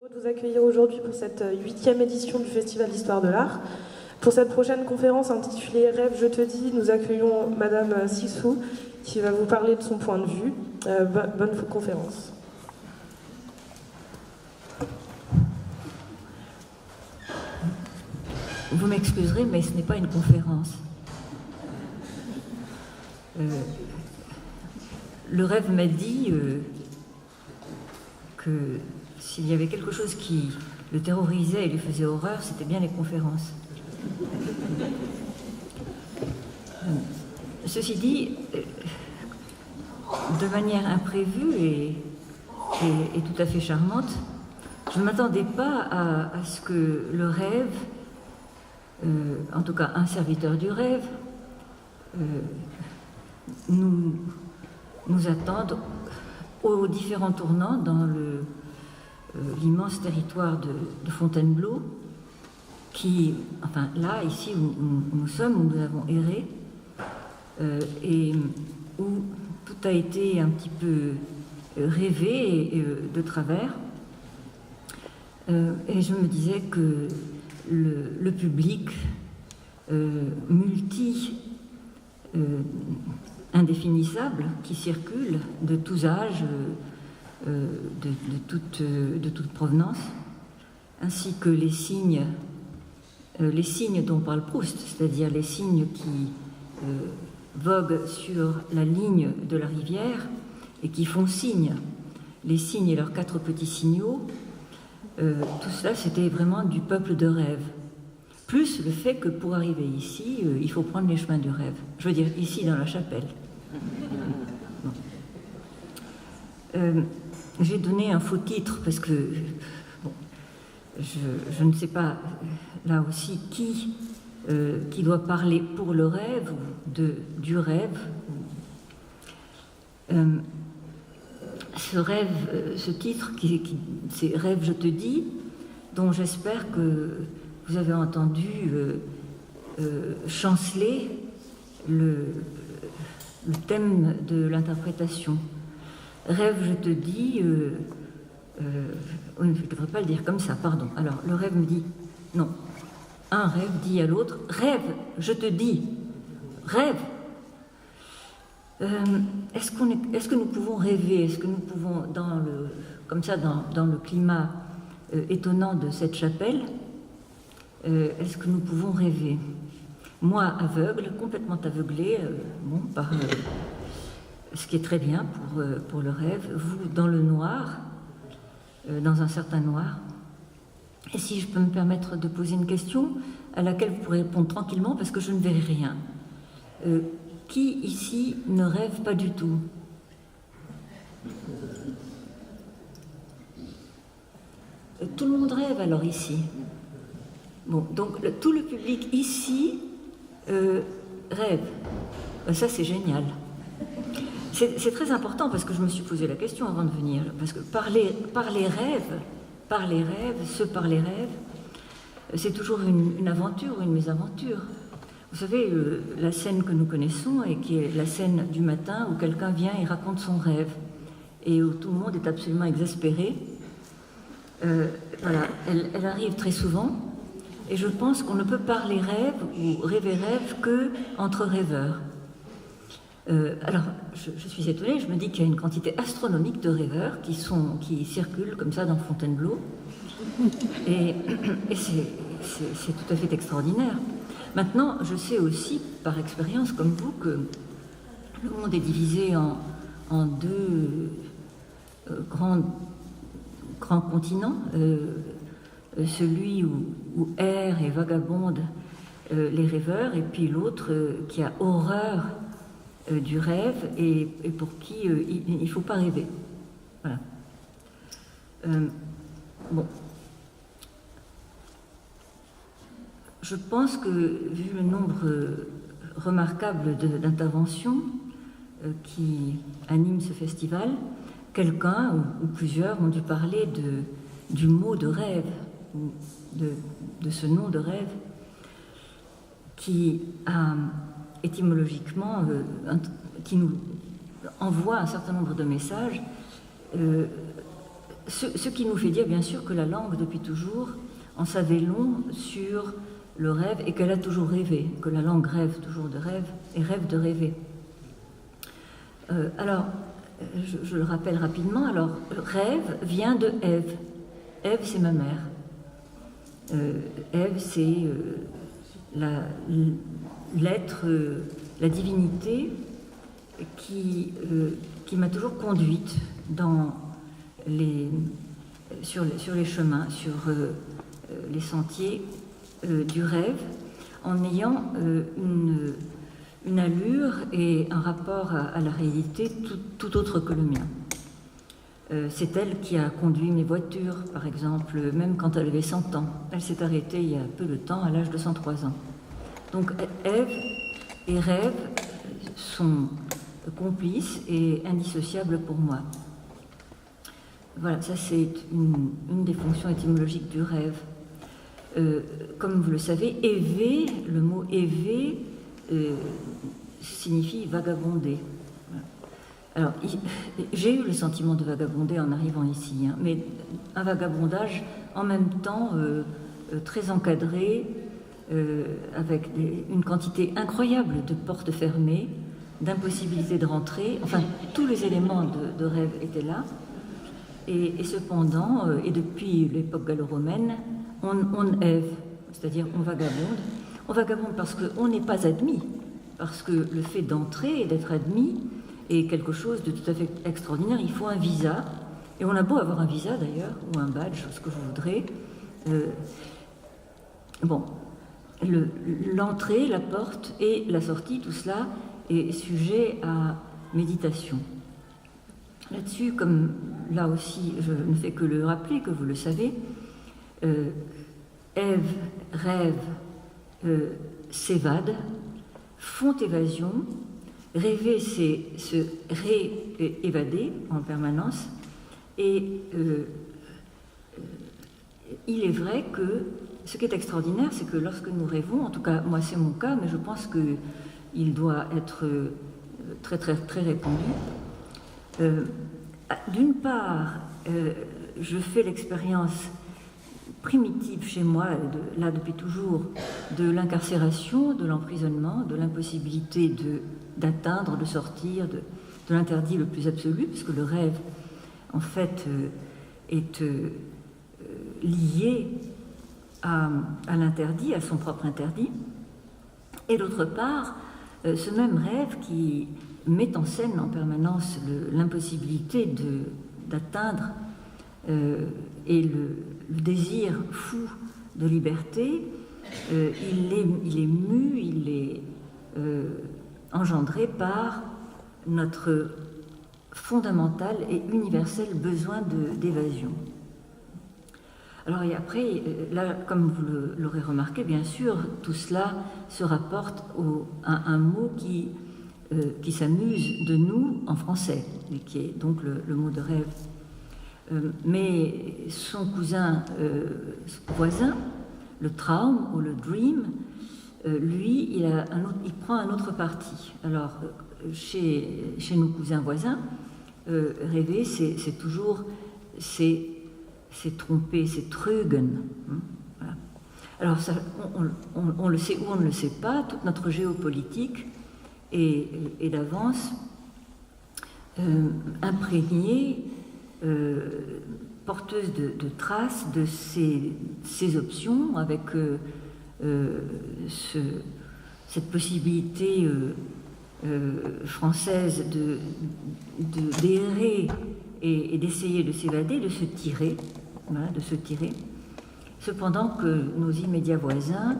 De vous accueillir aujourd'hui pour cette 8e édition du Festival d'Histoire de l'Art. Pour cette prochaine conférence intitulée « Rêve, je te dis », nous accueillons Madame Sissou qui va vous parler de son point de vue. Bonne conférence. Vous m'excuserez, mais ce n'est pas une conférence. Le rêve m'a dit que s'il y avait quelque chose qui le terrorisait et lui faisait horreur, c'était bien les conférences. Ceci dit, de manière imprévue et tout à fait charmante, je ne m'attendais pas à ce que le rêve, en tout cas un serviteur du rêve, nous attende aux différents tournants dans l'immense territoire de Fontainebleau, qui, enfin là, ici où nous sommes, où nous avons erré, et où tout a été un petit peu rêvé de travers. Et je me disais que le public indéfinissable qui circule de tous âges, de toute provenance, ainsi que les signes dont parle Proust, c'est-à-dire les signes qui voguent sur la ligne de la rivière et qui font signe, les signes et leurs 4 petits signaux, tout cela c'était vraiment du peuple de rêve. Plus le fait que pour arriver ici, il faut prendre les chemins du rêve. Je veux dire, ici dans la chapelle. J'ai donné un faux titre parce que bon, je ne sais pas là aussi qui doit parler pour le rêve ou du rêve. Ce rêve, ce titre, c'est « Rêve, je te dis », dont j'espère que vous avez entendu chanceler le thème de l'interprétation. Rêve, je te dis, je ne devrais pas le dire comme ça, pardon. Alors, le rêve me dit, non, un rêve dit à l'autre, rêve, je te dis, rêve. Est-ce que nous pouvons rêver? Est-ce que nous pouvons, comme ça, dans le climat étonnant de cette chapelle, est-ce que nous pouvons rêver? Moi, aveugle, complètement aveuglée, par ce qui est très bien pour le rêve, vous dans le noir, dans un certain noir. Et si je peux me permettre de poser une question à laquelle vous pourrez répondre tranquillement parce que je ne verrai rien. Qui ici ne rêve pas du tout? Tout le monde rêve alors ici. Bon, donc tout le public ici rêve. Ça c'est génial. C'est très important parce que je me suis posé la question avant de venir. Parce que par les rêves, c'est toujours une aventure ou une mésaventure. Vous savez, la scène que nous connaissons et qui est la scène du matin où quelqu'un vient et raconte son rêve et où tout le monde est absolument exaspéré. Voilà, elle arrive très souvent et je pense qu'on ne peut parler rêve ou rêver rêve que entre rêveurs. Alors, je suis étonnée, je me dis qu'il y a une quantité astronomique de rêveurs qui circulent comme ça dans Fontainebleau et c'est tout à fait extraordinaire. Maintenant, je sais aussi, par expérience comme vous, que le monde est divisé en 2 grands continents, celui où errent et vagabondent les rêveurs, et puis l'autre qui a horreur du rêve et pour qui il ne faut pas rêver. Voilà. Bon. Je pense que, vu le nombre remarquable d'interventions qui animent ce festival, quelqu'un ou plusieurs ont dû parler du mot de rêve, ou de ce nom de rêve, qui a étymologiquement, qui nous envoie un certain nombre de messages ce qui nous fait dire bien sûr que la langue, depuis toujours, en savait long sur le rêve et qu'elle a toujours rêvé, que la langue rêve toujours de rêve et rêve de rêver. Alors, je le rappelle rapidement, alors rêve vient de Ève. Ève, c'est ma mère. Ève, c'est l'être, la divinité qui m'a toujours conduite sur les chemins, sur les sentiers du rêve, en ayant une allure et un rapport à la réalité tout autre que le mien. C'est elle qui a conduit mes voitures, par exemple, même quand elle avait 100 ans. Elle s'est arrêtée il y a peu de temps, à l'âge de 103 ans. Donc Ève et rêve sont complices et indissociables pour moi. Voilà, ça c'est une des fonctions étymologiques du rêve. Comme vous le savez, éver, le mot éver signifie vagabonder. Alors, j'ai eu le sentiment de vagabonder en arrivant ici, hein, mais un vagabondage en même temps très encadré, avec une quantité incroyable de portes fermées, d'impossibilité de rentrer, enfin, tous les éléments de rêve étaient là. Et cependant, et depuis l'époque gallo-romaine, on ève, c'est-à-dire on vagabonde. On vagabonde parce qu'on n'est pas admis, parce que le fait d'entrer et d'être admis est quelque chose de tout à fait extraordinaire. Il faut un visa, et on a beau avoir un visa d'ailleurs, ou un badge, ce que vous voudrez. Bon, l'entrée, la porte et la sortie, tout cela est sujet à méditation. Là-dessus, comme là aussi, je ne fais que le rappeler, que vous le savez, Ève, rêve, s'évade, font évasion. Rêver, c'est se réévader en permanence. Et il est vrai que ce qui est extraordinaire, c'est que lorsque nous rêvons, en tout cas moi c'est mon cas, mais je pense qu'il doit être très très très répandu. D'une part, je fais l'expérience primitive chez moi, là depuis toujours, de l'incarcération, de l'emprisonnement, de l'impossibilité d'atteindre, de sortir, de l'interdit le plus absolu, puisque le rêve, en fait, est lié à l'interdit, à son propre interdit. Et d'autre part, ce même rêve qui met en scène en permanence l'impossibilité d'atteindre et le désir fou de liberté, il est mu, il est engendré par notre fondamental et universel besoin d'évasion. Alors et après, là, comme vous l'aurez remarqué, bien sûr, tout cela se rapporte à un mot qui s'amuse de nous en français, et qui est donc le mot de rêve. Mais son cousin voisin, le Traum ou le Dream, lui, il prend un autre parti. Alors, chez nos cousins voisins, rêver, c'est toujours, c'est tromper, c'est trügen. Voilà. Alors, ça, on le sait ou on ne le sait pas, toute notre géopolitique est d'avance imprégnée, porteuse de traces de ces options, avec cette possibilité française d'errer et d'essayer de s'évader, de se tirer, voilà, de se tirer. Cependant que nos immédiats voisins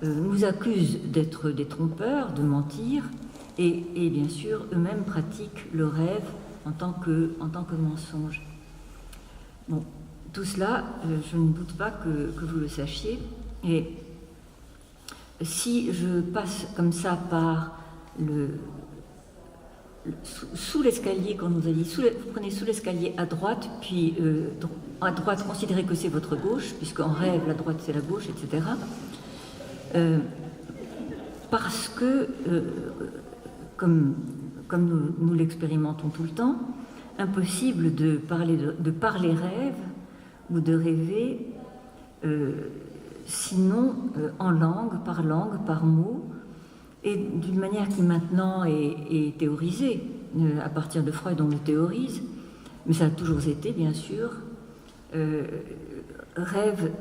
nous accusent d'être des trompeurs, de mentir, et bien sûr, eux-mêmes pratiquent le rêve en tant que mensonge. Bon, tout cela, je ne doute pas que vous le sachiez. Et si je passe comme ça par sous l'escalier, qu'on nous a dit, vous prenez sous l'escalier à droite, puis à droite, considérez que c'est votre gauche, puisqu'en rêve, la droite c'est la gauche, etc. Parce que, comme nous l'expérimentons tout le temps, impossible de parler rêve ou de rêver sinon en langue, par mot, et d'une manière qui maintenant est théorisée. À partir de Freud, on le théorise, mais ça a toujours été, bien sûr. Rêve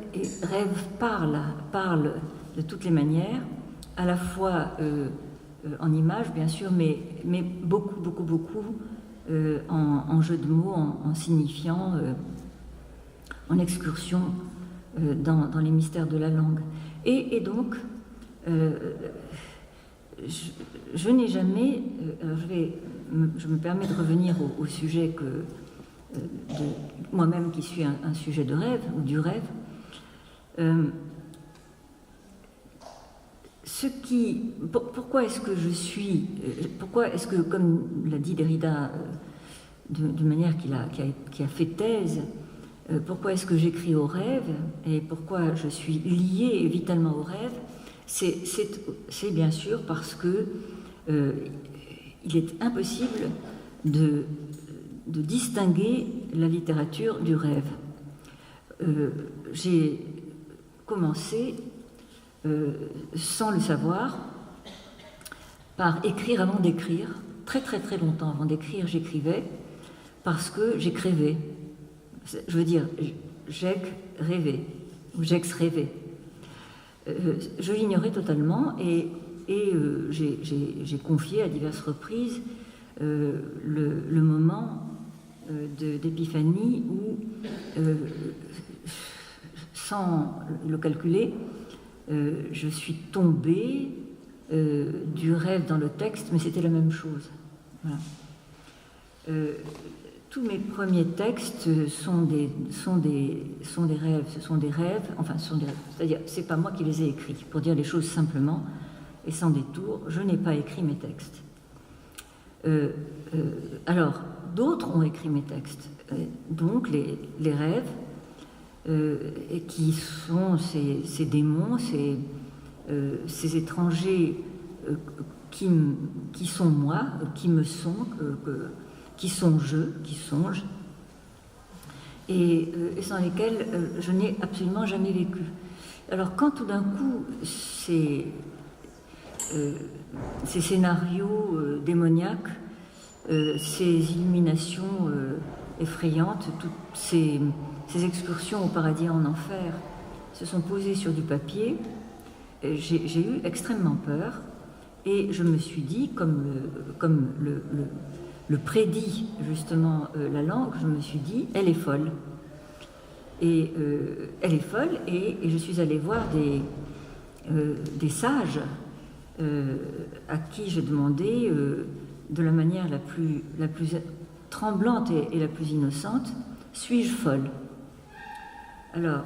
parle de toutes les manières, à la fois en images, bien sûr, mais beaucoup en jeu de mots, en signifiant, en excursion dans les mystères de la langue. Et donc, je n'ai jamais... je me permets de revenir au sujet de moi-même qui suis un sujet de rêve, ou du rêve. Pourquoi est-ce que je suis... Pourquoi est-ce que, comme l'a dit Derrida d'une manière qui a fait thèse, pourquoi est-ce que j'écris au rêve et pourquoi je suis liée vitalement au rêve, c'est bien sûr parce que il est impossible de distinguer la littérature du rêve. J'ai commencé, sans le savoir, par écrire avant d'écrire. Très longtemps avant d'écrire, j'écrivais parce que j'écrivais. Je veux dire, j'ex-rêvais, ou j'ex-rêvais. Je l'ignorais totalement et j'ai confié à diverses reprises le moment d'épiphanie où, sans le calculer, je suis tombée du rêve dans le texte, mais c'était la même chose. Voilà. Tous mes premiers textes sont des rêves, ce sont des rêves, enfin, c'est-à-dire, c'est pas moi qui les ai écrits. Pour dire les choses simplement et sans détour, je n'ai pas écrit mes textes. Alors, d'autres ont écrit mes textes, donc les rêves, et qui sont ces démons, ces étrangers qui sont moi, qui me sont, qui songent, et sans lesquels je n'ai absolument jamais vécu. Alors quand tout d'un coup ces scénarios démoniaques, ces illuminations effrayantes, toutes ces excursions au paradis et en enfer se sont posées sur du papier, j'ai eu extrêmement peur et je me suis dit, comme le prédit justement la langue, je me suis dit, elle est folle. Et elle est folle, et je suis allée voir des sages à qui j'ai demandé, de la manière la plus tremblante et la plus innocente, suis-je folle? Alors,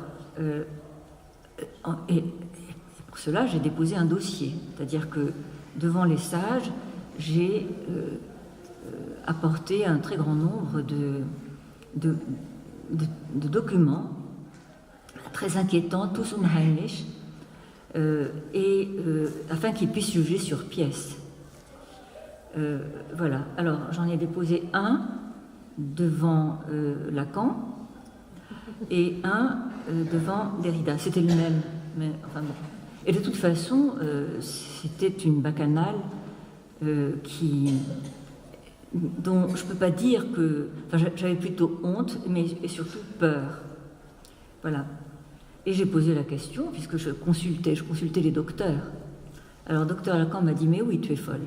et pour cela, j'ai déposé un dossier, c'est-à-dire que devant les sages, j'ai apporté un très grand nombre de documents très inquiétants, tous unheimlich, afin qu'ils puissent juger sur pièce. Voilà. Alors, j'en ai déposé un devant Lacan et un devant Derrida. C'était le même, mais enfin bon. Et de toute façon, c'était une bacchanale dont je ne peux pas dire que... Enfin, j'avais plutôt honte, et surtout peur. Voilà. Et j'ai posé la question, puisque je consultais les docteurs. Alors, docteur Lacan m'a dit, mais oui, tu es folle.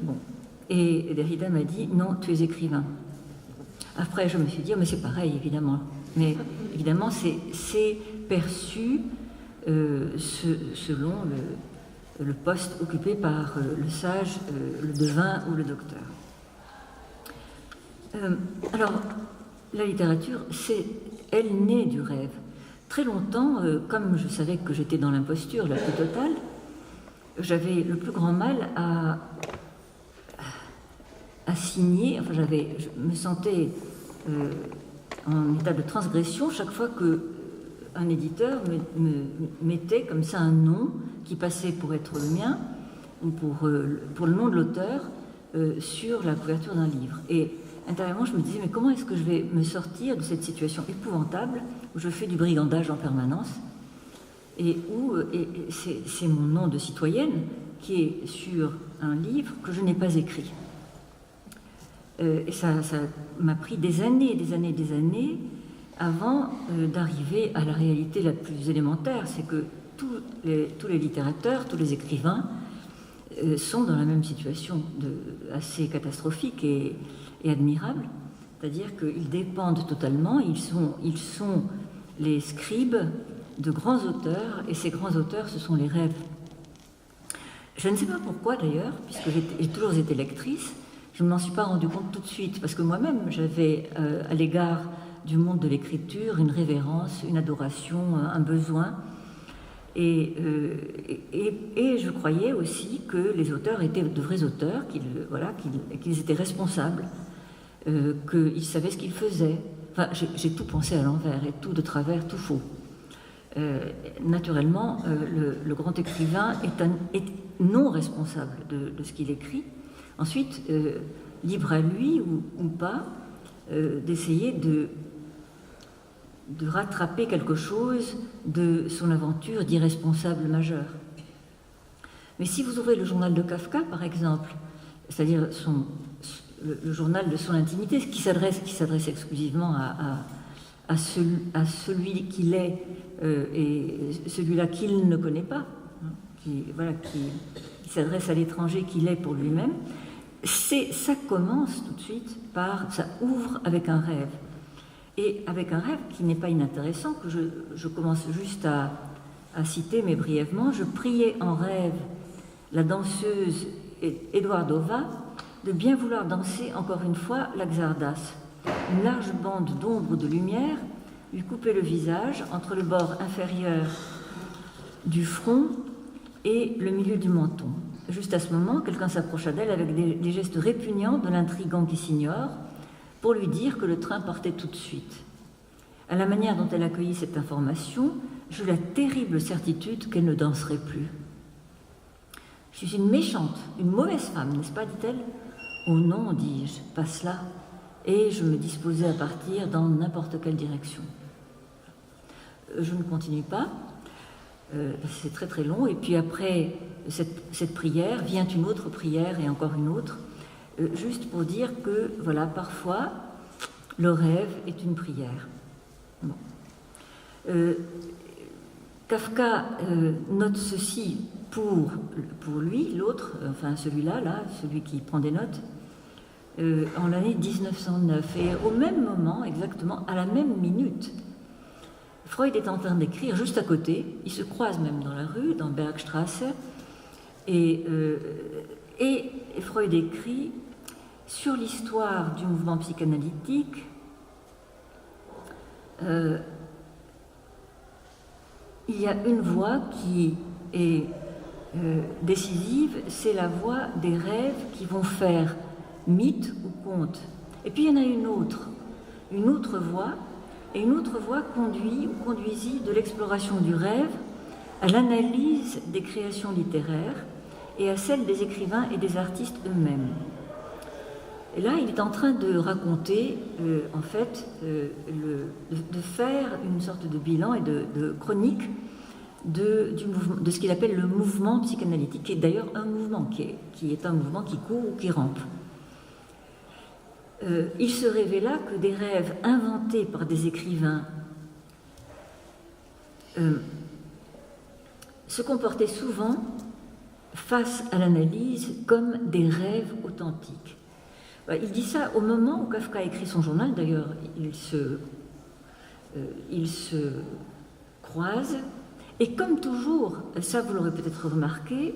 Bon. Et Derrida m'a dit, non, tu es écrivain. Après, je me suis dit, oh, mais c'est pareil, évidemment. Mais évidemment, c'est perçu selon le poste occupé par le sage, le devin ou le docteur. Alors, la littérature, elle naît du rêve. Très longtemps, comme je savais que j'étais dans l'imposture la plus totale, j'avais le plus grand mal à signer, enfin je me sentais en état de transgression chaque fois qu'un éditeur me mettait comme ça un nom qui passait pour être le mien, ou pour le nom de l'auteur, sur la couverture d'un livre. Et intérieurement, je me disais, mais comment est-ce que je vais me sortir de cette situation épouvantable où je fais du brigandage en permanence et où c'est mon nom de citoyenne qui est sur un livre que je n'ai pas écrit. Et ça m'a pris des années avant d'arriver à la réalité la plus élémentaire, c'est que tous les littérateurs, tous les écrivains sont dans la même situation assez catastrophique et admirable, c'est-à-dire qu'ils dépendent totalement, ils sont les scribes de grands auteurs, et ces grands auteurs, ce sont les rêves. Je ne sais pas pourquoi d'ailleurs, puisque j'ai toujours été lectrice, je ne m'en suis pas rendu compte tout de suite, parce que moi-même j'avais à l'égard du monde de l'écriture une révérence, une adoration, un besoin, et je croyais aussi que les auteurs étaient de vrais auteurs, qu'ils étaient responsables, qu'ils savaient ce qu'ils faisaient. Enfin, j'ai tout pensé à l'envers, et tout de travers, tout faux. Naturellement, le grand écrivain est non responsable de ce qu'il écrit. Ensuite, libre à lui ou pas d'essayer de rattraper quelque chose de son aventure d'irresponsable majeur. Mais si vous ouvrez le journal de Kafka, par exemple, c'est-à-dire le journal de son intimité, qui s'adresse exclusivement à celui qu'il est et celui-là qu'il ne connaît pas, qui s'adresse à l'étranger qu'il est pour lui-même, ça commence tout de suite ça ouvre avec un rêve. Et avec un rêve qui n'est pas inintéressant, que je commence juste à citer, mais brièvement. Je priais en rêve la danseuse Eduardova de bien vouloir danser encore une fois la Xardas. Une large bande d'ombre de lumière lui coupait le visage entre le bord inférieur du front et le milieu du menton. Juste à ce moment, quelqu'un s'approcha d'elle avec des gestes répugnants de l'intrigant qui s'ignore pour lui dire que le train partait tout de suite. À la manière dont elle accueillit cette information, j'eus la terrible certitude qu'elle ne danserait plus. « Je suis une méchante, une mauvaise femme, n'est-ce pas ?» dit-elle. « Oh non, dis-je, pas cela. » Et je me disposais à partir dans n'importe quelle direction. Je ne continue pas, c'est très très long, et puis après cette prière vient une autre prière et encore une autre, juste pour dire que, voilà, parfois, le rêve est une prière. Bon. Kafka note ceci pour lui, l'autre, enfin celui-là, celui qui prend des notes, en l'année 1909. Et au même moment, exactement, à la même minute, Freud est en train d'écrire juste à côté, ils se croisent même dans la rue, dans Bergstrasse, et Freud écrit sur l'histoire du mouvement psychanalytique. Il y a une voix qui est décisive, c'est la voix des rêves qui vont faire mythe ou conte. Et puis il y en a une autre voix, et une autre voix conduisit de l'exploration du rêve à l'analyse des créations littéraires et à celle des écrivains et des artistes eux-mêmes. Et là, il est en train de raconter, en fait, de faire une sorte de bilan et de chronique de ce qu'il appelle le mouvement psychanalytique, qui est d'ailleurs un mouvement, qui est un mouvement qui court ou qui rampe. Il se révéla que des rêves inventés par des écrivains se comportaient souvent, face à l'analyse, comme des rêves authentiques. Il dit ça au moment où Kafka écrit son journal. D'ailleurs, ils se croisent, et comme toujours, ça vous l'aurez peut-être remarqué,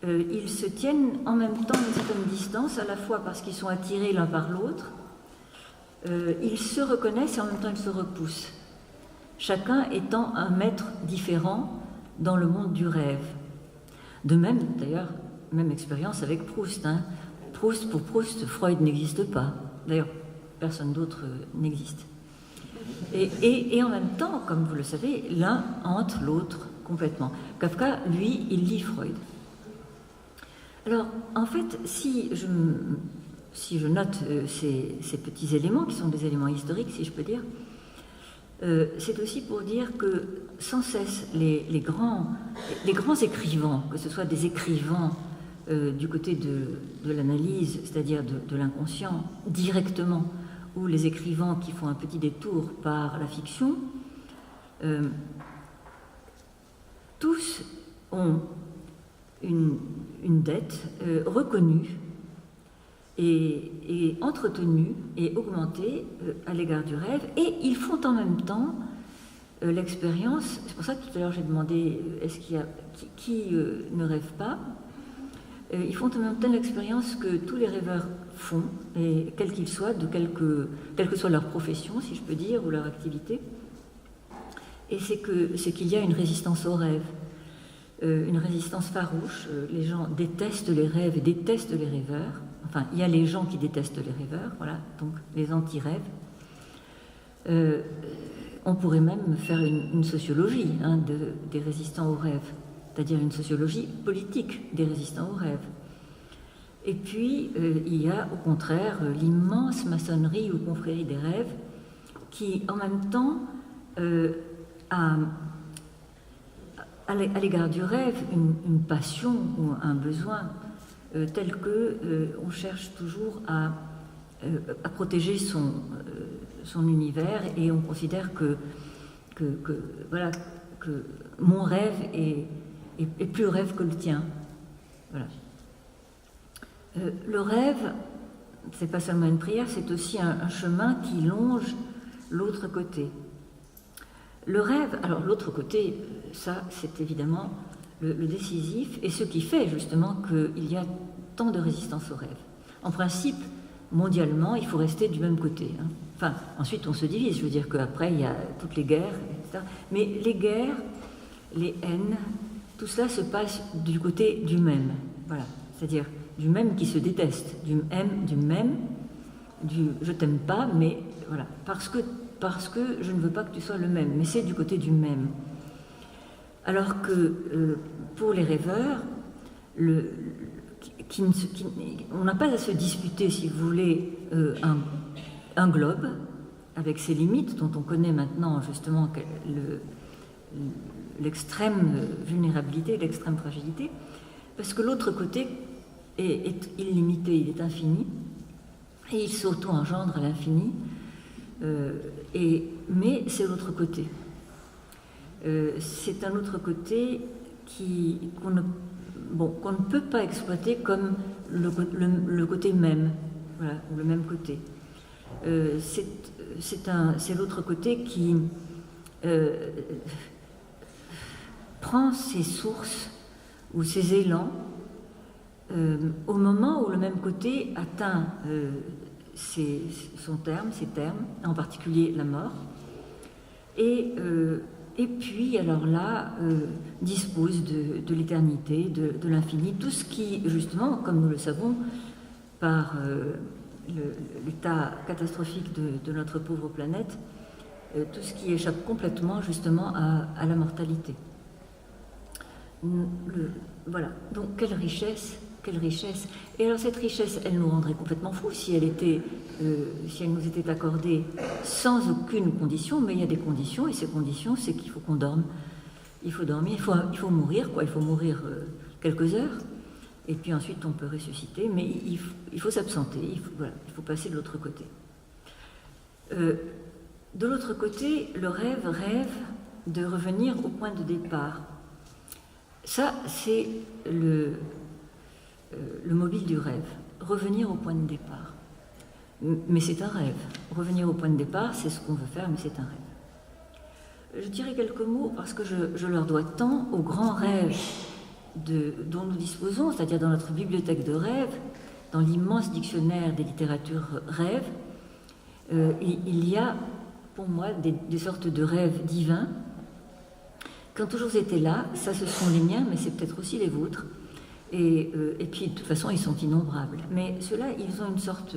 ils se tiennent en même temps à une certaine distance, à la fois parce qu'ils sont attirés l'un par l'autre, ils se reconnaissent et en même temps ils se repoussent, chacun étant un maître différent dans le monde du rêve. De même, d'ailleurs, même expérience avec Proust. Pour Proust, Freud n'existe pas. D'ailleurs, personne d'autre n'existe. Et en même temps, comme vous le savez, l'un hante l'autre complètement. Kafka, lui, il lit Freud. Alors, en fait, si je si je note ces petits éléments, qui sont des éléments historiques, si je peux dire, c'est aussi pour dire que sans cesse, les grands écrivains, que ce soit des écrivains du côté de l'analyse, c'est-à-dire de l'inconscient, directement, ou les écrivains qui font un petit détour par la fiction, tous ont une dette reconnue et entretenue et augmentée à l'égard du rêve, et ils font en même temps l'expérience, c'est pour ça que tout à l'heure j'ai demandé est-ce qu'il y a qui ne rêve pas, ils font en même temps l'expérience que tous les rêveurs font, et quels qu'ils soient, quelle que soit leur profession, si je peux dire, ou leur activité, et c'est qu'il y a une résistance au rêve, une résistance farouche. Les gens détestent les rêves et détestent les rêveurs. Enfin, il y a les gens qui détestent les rêveurs, voilà, donc les anti-rêves. On pourrait même faire une sociologie des résistants aux rêves, c'est-à-dire une sociologie politique des résistants aux rêves. Et puis, il y a au contraire l'immense maçonnerie ou confrérie des rêves qui, en même temps, à l'égard du rêve, une passion ou un besoin tel que on cherche toujours à protéger son univers, et on considère que mon rêve est plus rêve que le tien. Voilà. Le rêve, c'est pas seulement une prière, c'est aussi un chemin qui longe l'autre côté. Le rêve, alors l'autre côté, ça c'est évidemment le décisif, et ce qui fait justement qu'il y a tant de résistance au rêve. En principe, mondialement, il faut rester du même côté. Enfin, ensuite on se divise, je veux dire qu'après il y a toutes les guerres, etc. Mais les guerres, les haines, tout cela se passe du côté du même. Voilà, c'est-à-dire du même qui se déteste, du même, du je t'aime pas, mais voilà, parce que je ne veux pas que tu sois le même, mais c'est du côté du même. Alors que pour les rêveurs, on n'a pas à se disputer, si vous voulez, un globe, avec ses limites, dont on connaît maintenant justement l'extrême vulnérabilité, l'extrême fragilité, parce que l'autre côté est illimité, il est infini, et il s'auto-engendre à l'infini, mais c'est l'autre côté. C'est un autre côté qu'on ne peut pas exploiter comme le côté même, voilà, ou le même côté. C'est l'autre côté qui prend ses sources ou ses élans au moment où le même côté atteint ses termes, en particulier la mort, et puis alors là dispose de l'éternité, de l'infini, tout ce qui justement, comme nous le savons, par l'état catastrophique de notre pauvre planète, tout ce qui échappe complètement justement à la mortalité. Voilà, donc quelle richesse. Et alors cette richesse, elle nous rendrait complètement fous si elle nous était accordée sans aucune condition, mais il y a des conditions, et ces conditions, c'est qu'il faut qu'on dorme. Il faut dormir, il faut mourir, quoi. Il faut mourir quelques heures, et puis ensuite on peut ressusciter, mais il faut s'absenter, il faut passer de l'autre côté. De l'autre côté, le rêve de revenir au point de départ. Ça, c'est le mobile du rêve, revenir au point de départ. Mais c'est un rêve. Revenir au point de départ, c'est ce qu'on veut faire, mais c'est un rêve. Je dirais quelques mots parce que je leur dois tant aux grands rêves dont nous disposons, c'est-à-dire dans notre bibliothèque de rêves, dans l'immense dictionnaire des littératures rêves. Il y a, pour moi, des sortes de rêves divins qui ont toujours été là. Ça, ce sont les miens, mais c'est peut-être aussi les vôtres. Et puis, de toute façon, ils sont innombrables. Mais ceux-là, ils ont une sorte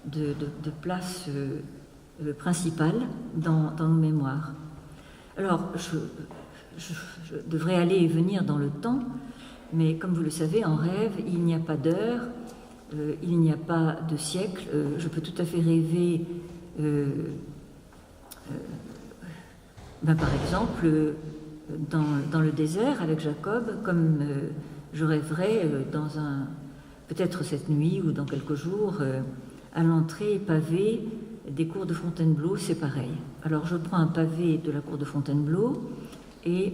de place principale dans nos mémoires. Alors, je devrais aller et venir dans le temps, mais comme vous le savez, en rêve, il n'y a pas d'heure, il n'y a pas de siècle. Je peux tout à fait rêver, par exemple, dans le désert avec Jacob, comme je rêverais peut-être cette nuit ou dans quelques jours, à l'entrée pavée des cours de Fontainebleau, c'est pareil. Alors je prends un pavé de la cour de Fontainebleau et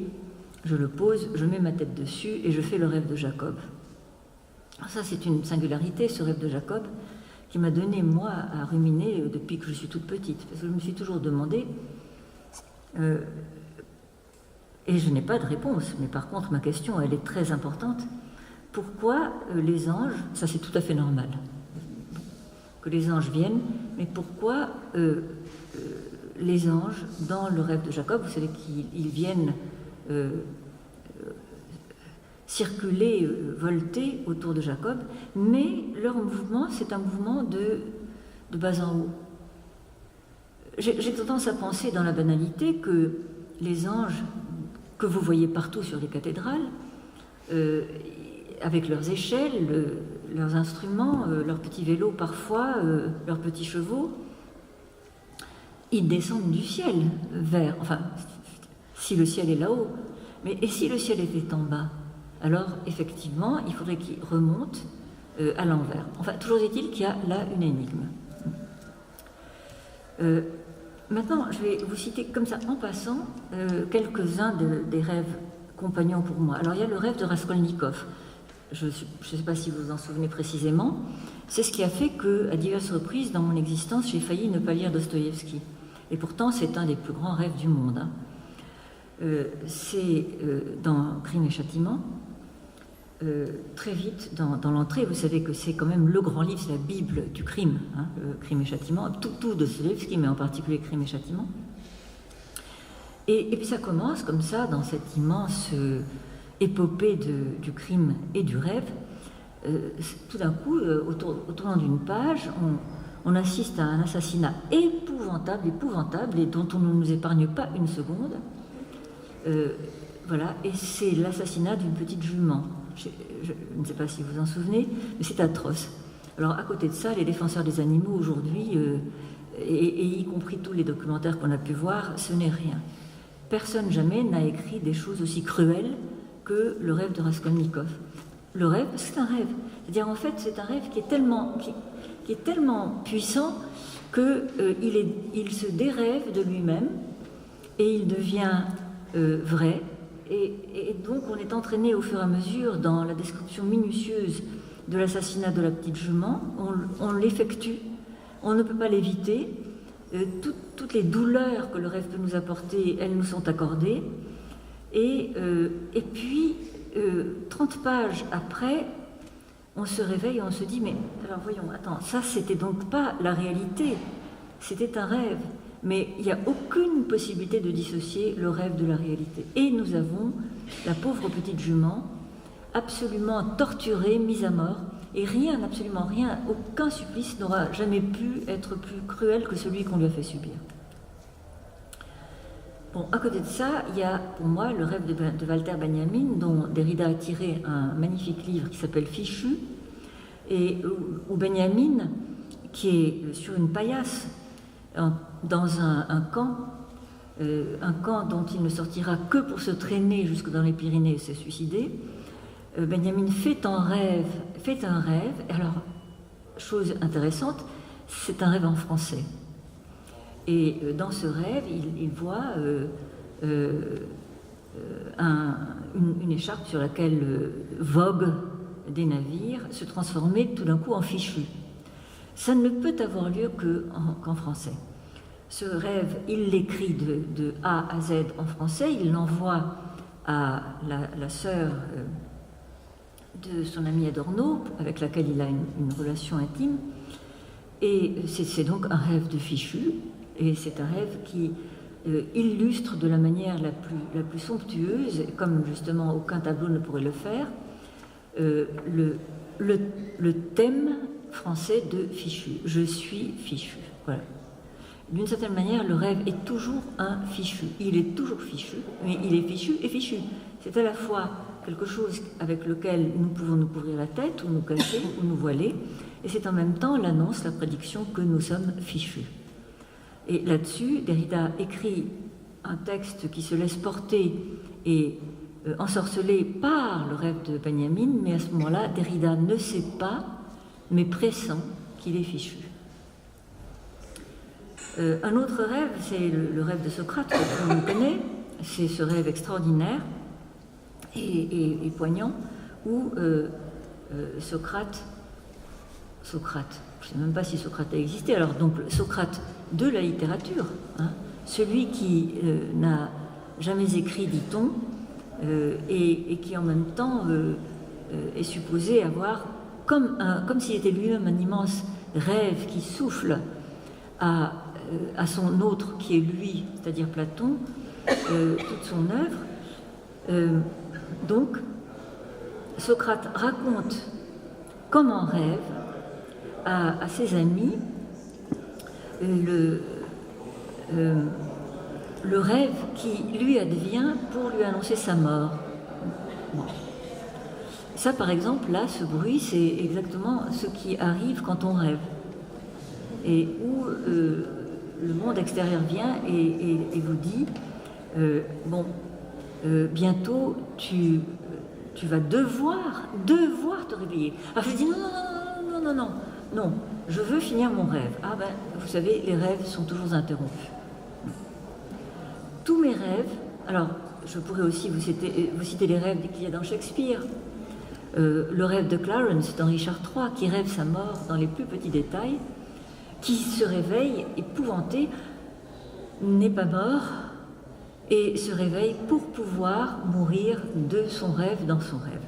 je le pose, je mets ma tête dessus et je fais le rêve de Jacob. Alors ça, c'est une singularité, ce rêve de Jacob, qui m'a donné, moi, à ruminer depuis que je suis toute petite. Parce que je me suis toujours demandé, et je n'ai pas de réponse, mais par contre, ma question, elle est très importante. Pourquoi les anges, ça c'est tout à fait normal, que les anges viennent, mais pourquoi les anges, dans le rêve de Jacob, vous savez qu'ils viennent circuler, volter autour de Jacob, mais leur mouvement, c'est un mouvement de bas en haut. J'ai tendance à penser dans la banalité que les anges que vous voyez partout sur les cathédrales, avec leurs échelles, leurs instruments, leurs petits vélos parfois, leurs petits chevaux, ils descendent du ciel enfin, si le ciel est là-haut, mais et si le ciel était en bas? Alors, effectivement, il faudrait qu'il remonte à l'envers. Enfin, toujours est-il qu'il y a là une énigme. Maintenant, je vais vous citer comme ça, en passant, quelques-uns des rêves compagnons pour moi. Alors, il y a le rêve de Raskolnikov. Je ne sais pas si vous vous en souvenez précisément. C'est ce qui a fait qu'à diverses reprises dans mon existence, j'ai failli ne pas lire Dostoïevski. Et pourtant, c'est un des plus grands rêves du monde. C'est dans Crime et Châtiment. Très vite, dans l'entrée, vous savez que c'est quand même le grand livre, c'est la Bible du crime, Crime et Châtiment, tout Dostoïevski, mais en particulier Crime et Châtiment. Et puis ça commence comme ça, dans cette immense épopée du crime et du rêve. Tout d'un coup, au tournant d'une page, on assiste à un assassinat épouvantable, et dont on ne nous épargne pas une seconde. Voilà, et c'est l'assassinat d'une petite jument. Je ne sais pas si vous vous en souvenez, mais c'est atroce. Alors, à côté de ça, les défenseurs des animaux aujourd'hui, et y compris tous les documentaires qu'on a pu voir, ce n'est rien. Personne jamais n'a écrit des choses aussi cruelles que le rêve de Raskolnikov. Le rêve, c'est un rêve. C'est-à-dire, en fait, c'est un rêve qui est tellement puissant qu'il se dérêve de lui-même et il devient vrai. Et donc, on est entraîné au fur et à mesure dans la description minutieuse de l'assassinat de la petite jument. On l'effectue, on ne peut pas l'éviter. Toutes les douleurs que le rêve peut nous apporter, elles nous sont accordées. Et puis, 30 pages après, on se réveille et on se dit, mais alors voyons, attends, ça c'était donc pas la réalité, c'était un rêve. Mais il n'y a aucune possibilité de dissocier le rêve de la réalité. Et nous avons la pauvre petite jument, absolument torturée, mise à mort, et absolument rien, aucun supplice n'aura jamais pu être plus cruel que celui qu'on lui a fait subir. Bon, à côté de ça, il y a pour moi le rêve de Walter Benjamin, dont Derrida a tiré un magnifique livre qui s'appelle Fichu, et où Benjamin, qui est sur une paillasse, dans un camp dont il ne sortira que pour se traîner jusque dans les Pyrénées et se suicider, Benjamin fait un rêve. Alors, chose intéressante, c'est un rêve en français. Et dans ce rêve, il voit une écharpe sur laquelle voguent des navires se transformer tout d'un coup en fichu. Ça ne peut avoir lieu qu'en français. Ce rêve, il l'écrit de A à Z en français, il l'envoie à la sœur de son ami Adorno, avec laquelle il a une relation intime, et c'est donc un rêve de fichu, et c'est un rêve qui illustre de la manière la plus somptueuse, comme justement aucun tableau ne pourrait le faire, le thème français de fichu. Je suis fichu. Voilà. D'une certaine manière, le rêve est toujours un fichu. Il est toujours fichu, mais il est fichu et fichu. C'est à la fois quelque chose avec lequel nous pouvons nous couvrir la tête, ou nous cacher, ou nous voiler, et c'est en même temps l'annonce, la prédiction que nous sommes fichus. Et là-dessus, Derrida écrit un texte qui se laisse porter et ensorcelé par le rêve de Benjamin, mais à ce moment-là, Derrida ne sait pas, mais pressent qu'il est fichu. Un autre rêve, c'est le rêve de Socrate, que tout le monde connaît. C'est ce rêve extraordinaire et poignant où Socrate, je ne sais même pas si Socrate a existé, alors donc Socrate de la littérature, hein, celui qui n'a jamais écrit, dit-on, et qui en même temps est supposé avoir, comme s'il était lui-même un immense rêve qui souffle à son autre qui est lui, c'est-à-dire Platon, toute son œuvre. Donc, Socrate raconte comme en rêve à ses amis le rêve qui lui advient pour lui annoncer sa mort. Bon. Ça, par exemple, là, ce bruit, c'est exactement ce qui arrive quand on rêve. Et où le monde extérieur vient et vous dit bientôt tu vas devoir te réveiller. Alors je dis non, je veux finir mon rêve. Ah ben, vous savez, les rêves sont toujours interrompus. Tous mes rêves, alors je pourrais aussi vous citer les rêves qu'il y a dans Shakespeare. Le rêve de Clarence dans Richard III, qui rêve sa mort dans les plus petits détails, qui se réveille épouvanté, n'est pas mort, et se réveille pour pouvoir mourir de son rêve dans son rêve.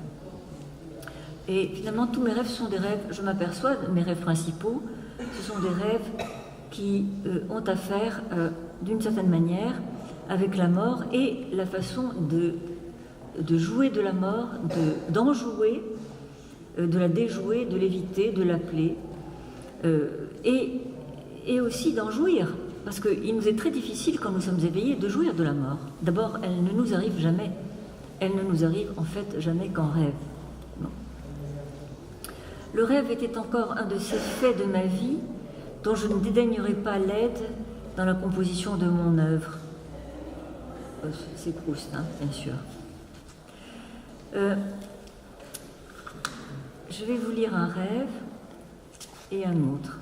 Et finalement, tous mes rêves sont des rêves, je m'aperçois, mes rêves principaux, ce sont des rêves qui ont à faire, d'une certaine manière, avec la mort et la façon de jouer de la mort, d'en jouer, de la déjouer, de l'éviter, de l'appeler, et aussi d'en jouir. Parce qu'il nous est très difficile, quand nous sommes éveillés, de jouir de la mort. D'abord, elle ne nous arrive jamais. Elle ne nous arrive en fait jamais qu'en rêve. Non. Le rêve était encore un de ces faits de ma vie dont je ne dédaignerai pas l'aide dans la composition de mon œuvre. C'est Proust, hein, bien sûr. Je vais vous lire un rêve et un autre.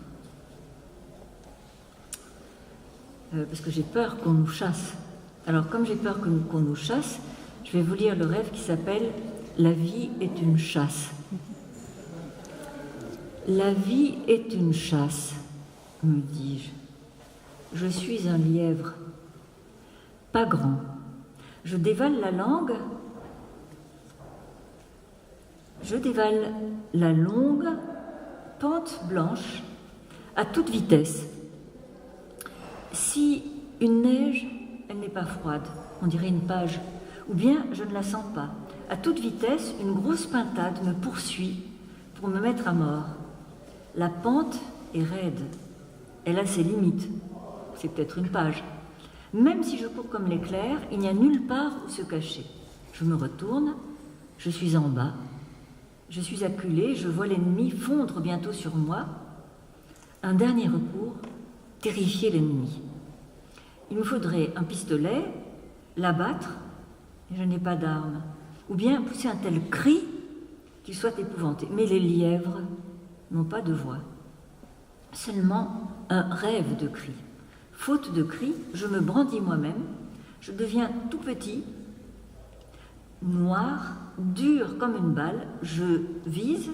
Parce que j'ai peur qu'on nous chasse. Alors, comme j'ai peur qu'on nous chasse, je vais vous lire le rêve qui s'appelle « La vie est une chasse ». La vie est une chasse, me dis-je. Je suis un lièvre, pas grand. Je dévale la langue, je dévale la longue pente blanche à toute vitesse. Si une neige, elle n'est pas froide, on dirait une page, ou bien je ne la sens pas. À toute vitesse, une grosse pintade me poursuit pour me mettre à mort. La pente est raide, elle a ses limites, c'est peut-être une page. Même si je cours comme l'éclair, il n'y a nulle part où se cacher. Je me retourne, je suis en bas, je suis acculé, je vois l'ennemi fondre bientôt sur moi. Un dernier recours, terrifier l'ennemi. Il me faudrait un pistolet, l'abattre, et je n'ai pas d'arme. Ou bien pousser un tel cri qu'il soit épouvanté. Mais les lièvres n'ont pas de voix. Seulement un rêve de cri. Faute de cri, je me brandis moi-même, je deviens tout petit, noir, dur comme une balle, je vise,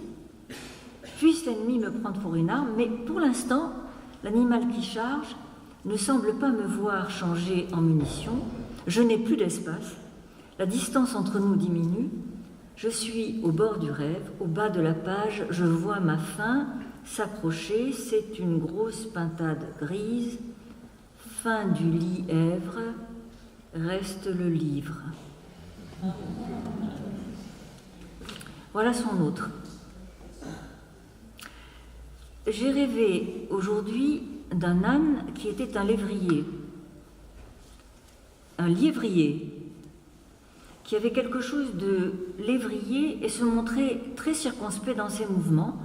puisse l'ennemi me prendre pour une arme, mais pour l'instant, l'animal qui charge ne semble pas me voir changer en munition, je n'ai plus d'espace, la distance entre nous diminue, je suis au bord du rêve, au bas de la page, je vois ma fin s'approcher, c'est une grosse pintade grise, fin du lièvre, reste le livre. Voilà son autre. J'ai rêvé aujourd'hui d'un âne qui était un lévrier, qui qui avait quelque chose de lévrier et se montrait très circonspect dans ses mouvements.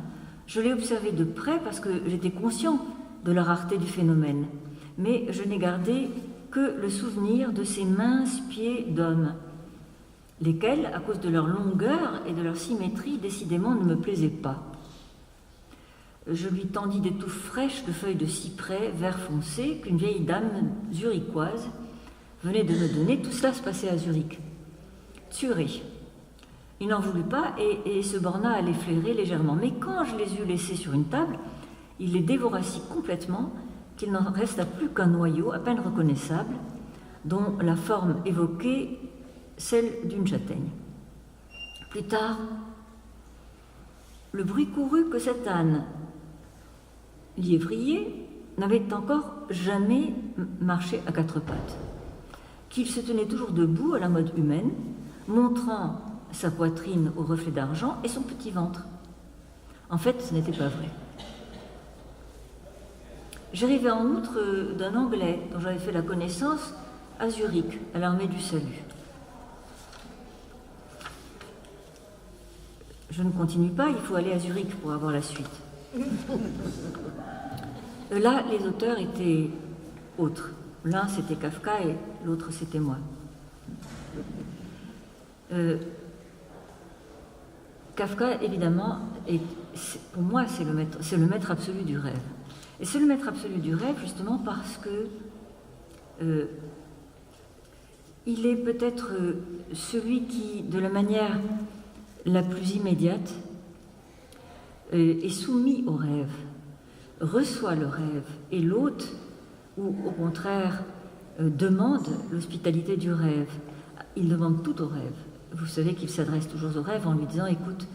Je l'ai observé de près parce que j'étais conscient de la rareté du phénomène, mais je n'ai gardé que le souvenir de ces minces pieds d'homme, lesquels, à cause de leur longueur et de leur symétrie, décidément ne me plaisaient pas. Je lui tendis des touffes fraîches de feuilles de cyprès vert foncé qu'une vieille dame zurichoise venait de me donner. Tout cela se passait à Zurich. Thuré. Il n'en voulut pas et se borna à les flairer légèrement. Mais quand je les eus laissés sur une table, il les dévora si complètement qu'il n'en resta plus qu'un noyau à peine reconnaissable, dont la forme évoquait celle d'une châtaigne. Plus tard, le bruit courut que cet âne liévrier n'avait encore jamais marché à quatre pattes, qu'il se tenait toujours debout à la mode humaine, montrant sa poitrine au reflet d'argent et son petit ventre. En fait, ce n'était pas vrai. J'arrivais en outre d'un Anglais dont j'avais fait la connaissance à Zurich, à l'armée du salut. Je ne continue pas, il faut aller à Zurich pour avoir la suite. Là, les auteurs étaient autres. L'un, c'était Kafka et l'autre, c'était moi. Kafka, évidemment, pour moi, c'est le maître absolu du rêve. Et c'est le maître absolu du rêve, justement, parce que il est peut-être celui qui, de la manière la plus immédiate, est soumis au rêve, reçoit le rêve, et l'hôte, ou au contraire, demande l'hospitalité du rêve. Il demande tout au rêve. Vous savez qu'il s'adresse toujours au rêve en lui disant « Écoute,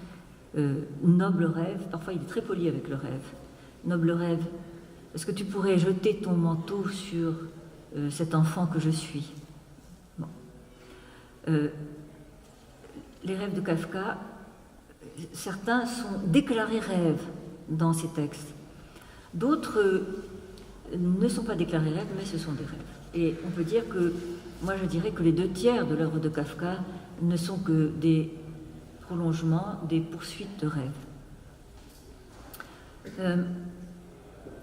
noble rêve », parfois il est très poli avec le rêve, « Noble rêve, est-ce que tu pourrais jeter ton manteau sur cet enfant que je suis ?» Bon. Les rêves de Kafka, certains sont déclarés rêves dans ces textes. D'autres ne sont pas déclarés rêves, mais ce sont des rêves. Et on peut dire que, moi je dirais que les 2/3 de l'œuvre de Kafka ne sont que des prolongements, des poursuites de rêves.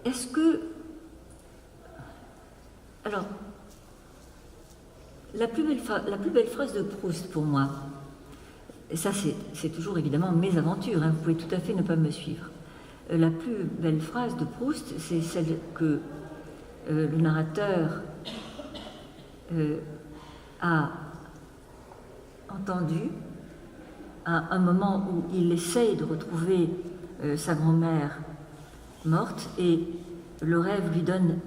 Est-ce que... Alors, la plus belle phrase de Proust pour moi, et ça c'est toujours évidemment mes aventures, hein, vous pouvez tout à fait ne pas me suivre. La plus belle phrase de Proust, c'est celle que le narrateur a entendue à un moment où il essaye de retrouver sa grand-mère morte et le rêve lui donne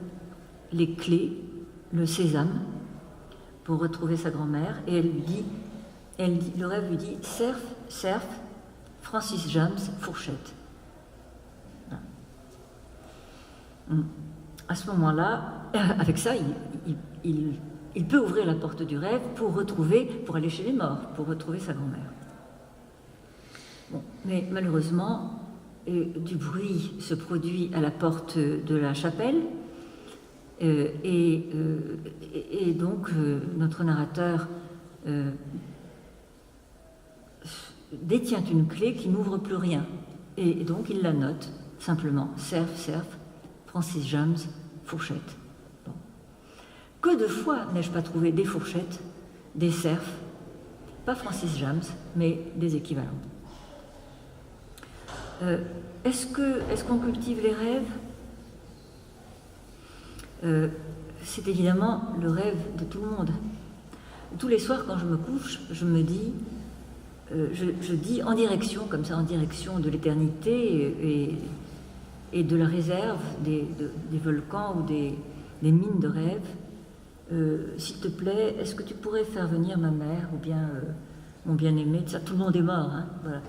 les clés, le sésame, pour retrouver sa grand-mère et le rêve lui dit « Cerf, Francis James, fourchette ». À ce moment-là, avec ça, il peut ouvrir la porte du rêve pour aller chez les morts, pour retrouver sa grand-mère. Bon, mais malheureusement, du bruit se produit à la porte de la chapelle, et donc notre narrateur détient une clé qui n'ouvre plus rien, et donc il la note simplement « Cerf, Francis James, fourchette ». Bon. Que de fois n'ai-je pas trouvé des fourchettes, des cerfs, pas Francis James, mais des équivalents. Est-ce qu'on cultive les rêves ? C'est évidemment le rêve de tout le monde. Tous les soirs, quand je me couche, je me dis, je dis en direction de l'éternité et de la réserve des volcans ou des mines de rêve. S'il te plaît, est-ce que tu pourrais faire venir ma mère ou bien mon bien-aimé ? Ça, tout le monde est mort, hein, voilà.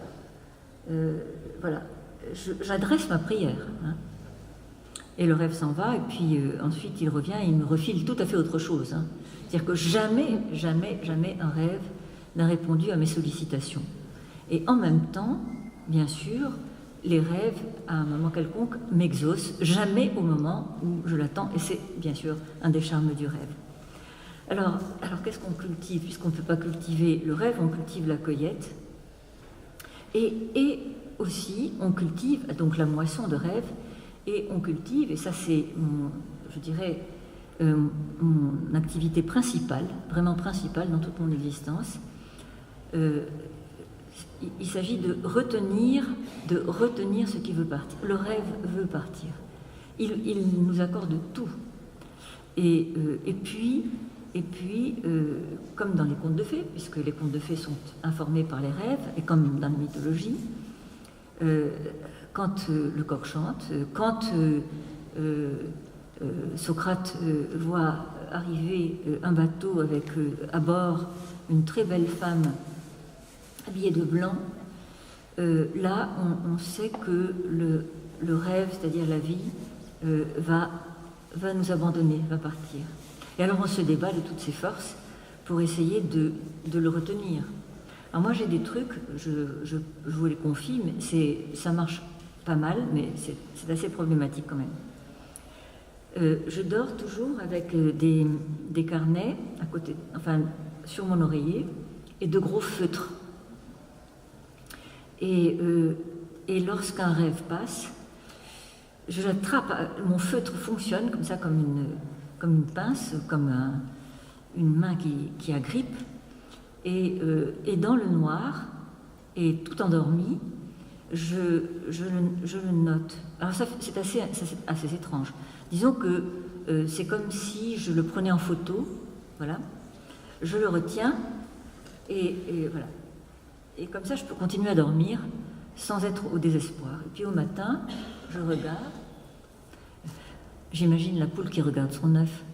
Voilà, j'adresse ma prière, hein. Et le rêve s'en va, et puis ensuite il revient et il me refile tout à fait autre chose, hein. C'est-à-dire que jamais un rêve n'a répondu à mes sollicitations. Et en même temps, bien sûr, les rêves, à un moment quelconque, m'exaucent, jamais au moment où je l'attends, et c'est bien sûr un des charmes du rêve. Alors qu'est-ce qu'on cultive? Puisqu'on ne peut pas cultiver le rêve, on cultive la cueillette. Et aussi, on cultive donc la moisson de rêve, et on cultive, et ça c'est, je dirais, mon activité principale, vraiment principale dans toute mon existence. Il s'agit de retenir ce qui veut partir. Le rêve veut partir. Il nous accorde tout. Et puis, comme dans les contes de fées, puisque les contes de fées sont informés par les rêves, et comme dans la mythologie, quand le coq chante, quand Socrate voit arriver un bateau avec à bord une très belle femme habillée de blanc, là on sait que le rêve, c'est-à-dire la vie, va nous abandonner, va partir. Et alors on se débat de toutes ses forces pour essayer de le retenir. Alors moi j'ai des trucs, je vous les confie, mais ça marche pas mal, mais c'est assez problématique quand même. Je dors toujours avec des carnets à côté, enfin sur mon oreiller, et de gros feutres. Et lorsqu'un rêve passe, je l'attrape, mon feutre fonctionne comme ça, comme une pince, comme une main qui agrippe, et dans le noir, et tout endormi, je le note. Alors ça, c'est assez étrange. Disons que c'est comme si je le prenais en photo, voilà, je le retiens, et voilà. Et comme ça, je peux continuer à dormir sans être au désespoir. Et puis au matin, je regarde. J'imagine la poule qui regarde son œuf.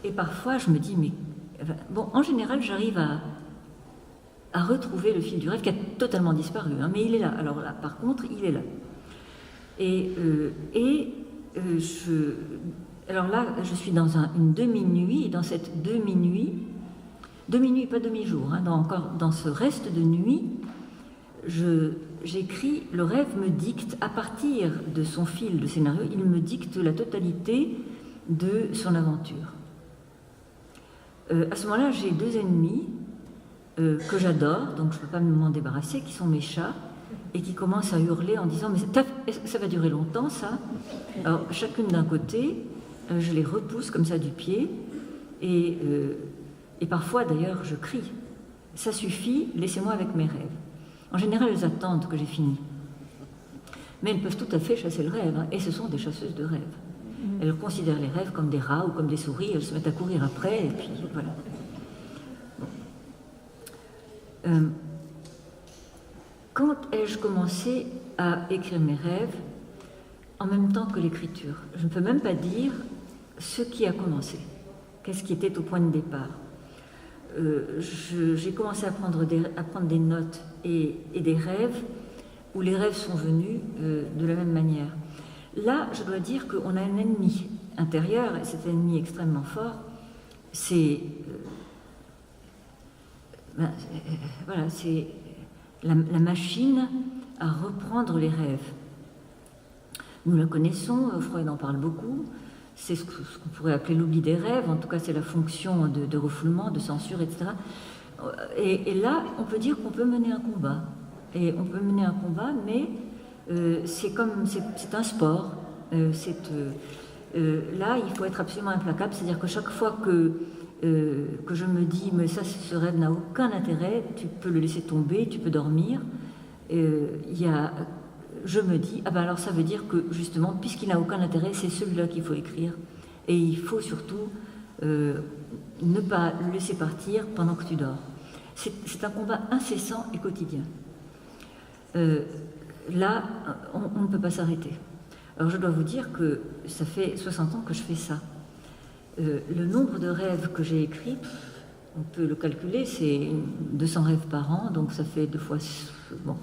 Et parfois, je me dis, mais... Bon, en général, j'arrive à retrouver le fil du rêve qui a totalement disparu. Hein, mais il est là. Alors là, par contre, il est là. Alors là, je suis dans une demi-nuit. Et dans cette demi-nuit, pas demi-jour, hein, encore dans ce reste de nuit, j'écris, le rêve me dicte, à partir de son fil de scénario, il me dicte la totalité de son aventure. À ce moment-là, j'ai 2 ennemis que j'adore, donc je ne peux pas m'en débarrasser, qui sont mes chats, et qui commencent à hurler en disant « Mais ça va durer longtemps, ça ?» Alors, chacune d'un côté, je les repousse comme ça du pied, et parfois, d'ailleurs, je crie. Ça suffit, laissez-moi avec mes rêves. En général, elles attendent que j'ai fini. Mais elles peuvent tout à fait chasser le rêve, hein, et ce sont des chasseuses de rêves. Elles considèrent les rêves comme des rats ou comme des souris, elles se mettent à courir après, et puis voilà. Bon. Quand ai-je commencé à écrire mes rêves en même temps que l'écriture? Je ne peux même pas dire ce qui a commencé, qu'est-ce qui était au point de départ. J'ai commencé à prendre des notes et des rêves où les rêves sont venus de la même manière. Là, je dois dire qu'on a un ennemi intérieur, et cet ennemi extrêmement fort, c'est la machine à reprendre les rêves. Nous la connaissons, Freud en parle beaucoup, c'est ce qu'on pourrait appeler l'oubli des rêves, en tout cas c'est la fonction de refoulement, de censure, etc. Et là, on peut dire qu'on peut mener un combat. Et on peut mener un combat, mais c'est un sport. Là, il faut être absolument implacable, c'est-à-dire que chaque fois que je me dis, mais ça, ce rêve n'a aucun intérêt, tu peux le laisser tomber, tu peux dormir, je me dis, ah ben alors ça veut dire que justement, puisqu'il n'a aucun intérêt, c'est celui-là qu'il faut écrire. Et il faut surtout ne pas le laisser partir pendant que tu dors. C'est un combat incessant et quotidien. Là, on ne peut pas s'arrêter. Alors je dois vous dire que ça fait 60 ans que je fais ça. Le nombre de rêves que j'ai écrits, on peut le calculer, c'est 200 rêves par an, donc ça fait 2 fois... Bon,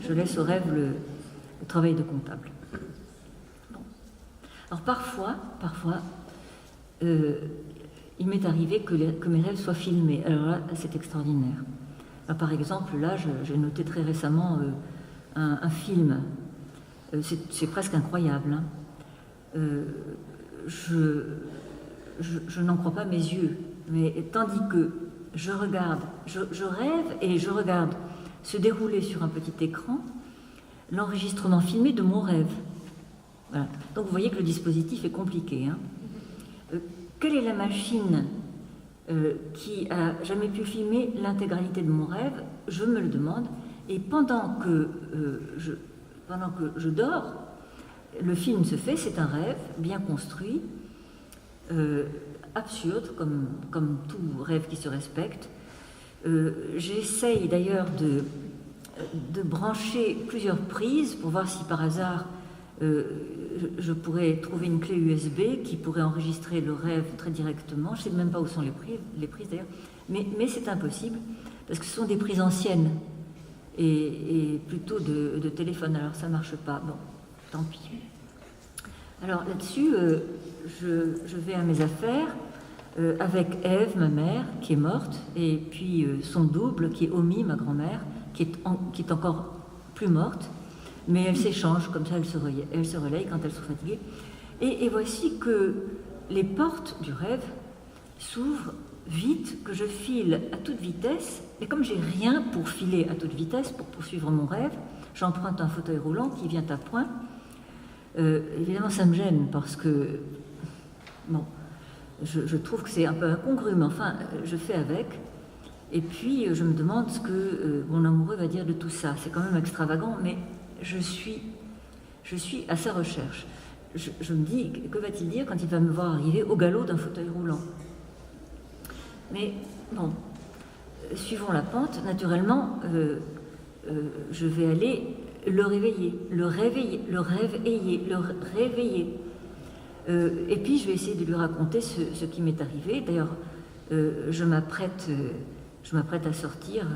je laisse au rêve le travail de comptable. Bon. Alors parfois, il m'est arrivé que mes rêves soient filmés. Alors là, c'est extraordinaire. Alors, par exemple, là, j'ai noté très récemment un film. C'est presque incroyable. Hein. je n'en crois pas mes yeux. Mais tandis que je regarde, je rêve et je regarde se dérouler sur un petit écran l'enregistrement filmé de mon rêve. Voilà. Donc vous voyez que le dispositif est compliqué. Hein. Quelle est la machine qui a jamais pu filmer l'intégralité de mon rêve? Je me le demande. Et pendant que je dors, le film se fait, c'est un rêve bien construit, absurde, comme tout rêve qui se respecte. J'essaye d'ailleurs de brancher plusieurs prises pour voir si par hasard je pourrais trouver une clé USB qui pourrait enregistrer le rêve très directement. Je ne sais même pas où sont les prises d'ailleurs, mais c'est impossible parce que ce sont des prises anciennes et plutôt de téléphone, alors ça ne marche pas. Bon, tant pis. Alors là-dessus, je vais à mes affaires avec Ève, ma mère, qui est morte, et puis son double, qui est Omi, ma grand-mère, qui est encore plus morte, mais elles s'échangent, comme ça elles se relayent quand elles sont fatiguées. Et voici que les portes du rêve s'ouvrent vite, que je file à toute vitesse, et comme j'ai rien pour filer à toute vitesse, pour poursuivre mon rêve, j'emprunte un fauteuil roulant qui vient à point. Évidemment, ça me gêne parce que, bon, je trouve que c'est un peu incongru, mais enfin, je fais avec. Et puis, je me demande ce que mon amoureux va dire de tout ça. C'est quand même extravagant, mais je suis à sa recherche. Je me dis, que va-t-il dire quand il va me voir arriver au galop d'un fauteuil roulant? Mais, bon, suivons la pente, naturellement, je vais aller le réveiller, le réveiller. Et puis je vais essayer de lui raconter ce qui m'est arrivé. D'ailleurs, je m'apprête à sortir.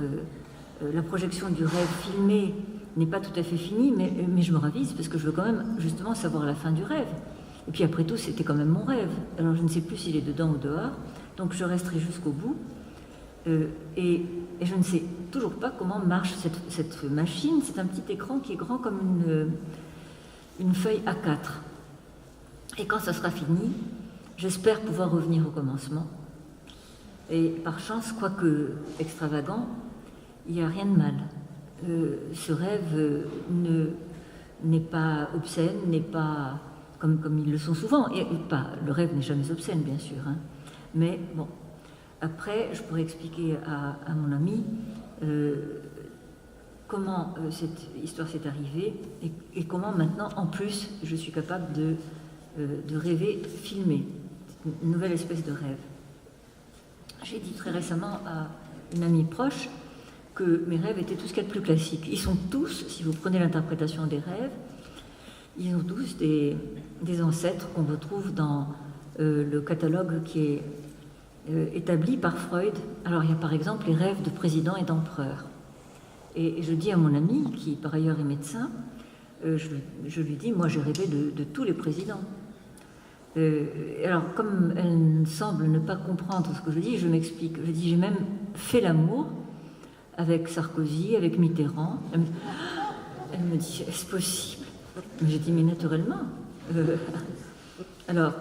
La projection du rêve filmé n'est pas tout à fait finie, mais je me ravise parce que je veux quand même justement savoir la fin du rêve. Et puis après tout, c'était quand même mon rêve. Alors je ne sais plus s'il est dedans ou dehors, donc je resterai jusqu'au bout. Et je ne sais toujours pas comment marche cette machine. C'est un petit écran qui est grand comme une feuille A4. Et quand ça sera fini, j'espère pouvoir revenir au commencement. Et par chance, quoique extravagant, il n'y a rien de mal. Ce rêve n'est pas obscène, n'est pas comme ils le sont souvent. Le rêve n'est jamais obscène, bien sûr. Hein. Mais bon. Après, je pourrais expliquer à mon ami comment cette histoire s'est arrivée et comment maintenant, en plus, je suis capable de rêver filmé, une nouvelle espèce de rêve. J'ai dit très récemment à une amie proche que mes rêves étaient tout ce qu'il y a de plus classique. Ils sont tous, si vous prenez l'interprétation des rêves, ils ont tous des ancêtres qu'on retrouve dans le catalogue qui est établi par Freud. Alors il y a par exemple les rêves de président et d'empereur. Et je dis à mon ami, qui par ailleurs est médecin, je lui dis, moi j'ai rêvé de tous les présidents. Alors comme elle semble ne pas comprendre ce que je dis, je m'explique. Je dis, j'ai même fait l'amour avec Sarkozy, avec Mitterrand. Elle me dit, est-ce possible? Mais j'ai dit, mais naturellement. Alors,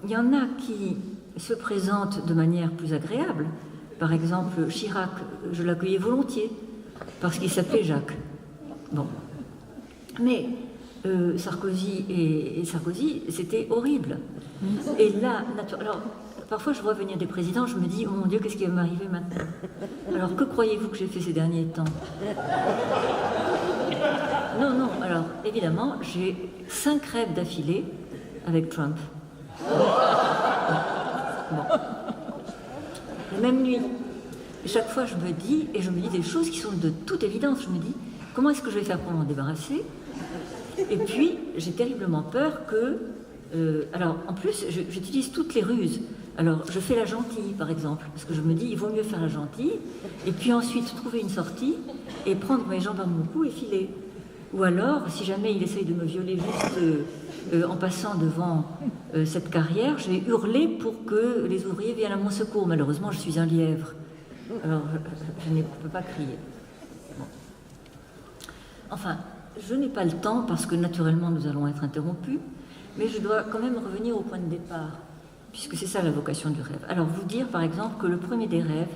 il y en a qui se présente de manière plus agréable. Par exemple, Chirac, je l'accueillais volontiers, parce qu'il s'appelait Jacques. Bon. Mais Sarkozy et Sarkozy, c'était horrible. Et là, alors, parfois je vois venir des présidents, je me dis, oh mon Dieu, qu'est-ce qui va m'arriver maintenant? Alors, que croyez-vous que j'ai fait ces derniers temps? Non, alors, évidemment, j'ai 5 rêves d'affilée avec Trump. Bon. La même nuit. Et chaque fois, je me dis des choses qui sont de toute évidence. Je me dis, comment est-ce que je vais faire pour m'en débarrasser? Et puis, j'ai terriblement peur que... alors, en plus, j'utilise toutes les ruses. Alors, je fais la gentille, par exemple, parce que je me dis, il vaut mieux faire la gentille, et puis ensuite trouver une sortie, et prendre mes jambes à mon cou et filer. Ou alors, si jamais il essaye de me violer juste en passant devant cette carrière, je vais hurler pour que les ouvriers viennent à mon secours. Malheureusement, je suis un lièvre. Alors, je ne peux pas crier. Bon. Enfin, je n'ai pas le temps parce que naturellement, nous allons être interrompus, mais je dois quand même revenir au point de départ. puisque c'est ça la vocation du rêve. Alors vous dire par exemple que le premier des rêves,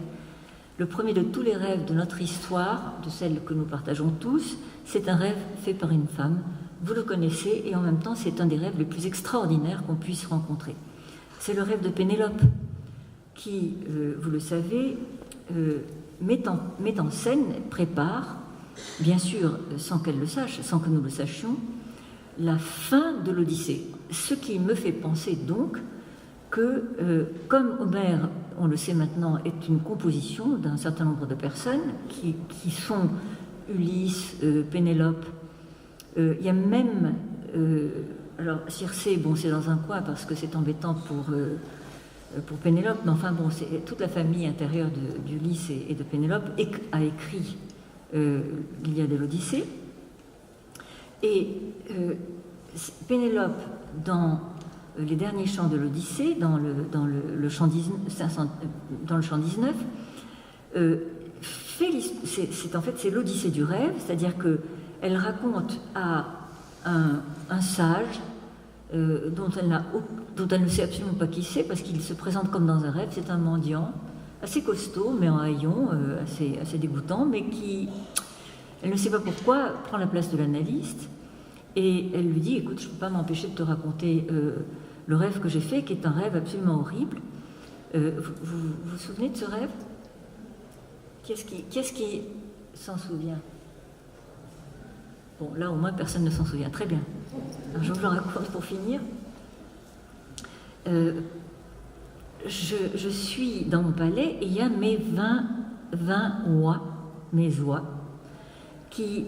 le premier de tous les rêves de notre histoire, de celle que nous partageons tous, c'est un rêve fait par une femme. Vous le connaissez et en même temps c'est un des rêves les plus extraordinaires qu'on puisse rencontrer. C'est le rêve de Pénélope qui, vous le savez, met en scène, prépare, bien sûr sans qu'elle le sache, sans que nous le sachions, la fin de l'Odyssée. Ce qui me fait penser donc que, comme Homère, on le sait maintenant, est une composition d'un certain nombre de personnes qui sont Ulysse, Pénélope, il y a même, alors Circé, bon c'est dans un coin parce que c'est embêtant pour Pénélope, mais enfin bon, c'est toute la famille intérieure d'Ulysse et de Pénélope a écrit l'Iliade et l'Odyssée. Et Pénélope, dans les derniers chants de l'Odyssée, dans le chant 19, c'est l'Odyssée du rêve, c'est-à-dire qu'elle raconte à un sage dont elle ne sait absolument pas qui c'est, parce qu'il se présente comme dans un rêve. C'est un mendiant assez costaud, mais en haillons, assez dégoûtant, mais qui, elle ne sait pas pourquoi, prend la place de l'analyste, et elle lui dit, écoute, je ne peux pas m'empêcher de te raconter le rêve que j'ai fait, qui est un rêve absolument horrible. Vous vous souvenez de ce rêve? Qu'est-ce qui s'en souvient? Bon, là, au moins, personne ne s'en souvient. Très bien. Alors, je vous le raconte pour finir. Je suis dans mon palais et il y a mes 20 oies, mes oies, qui...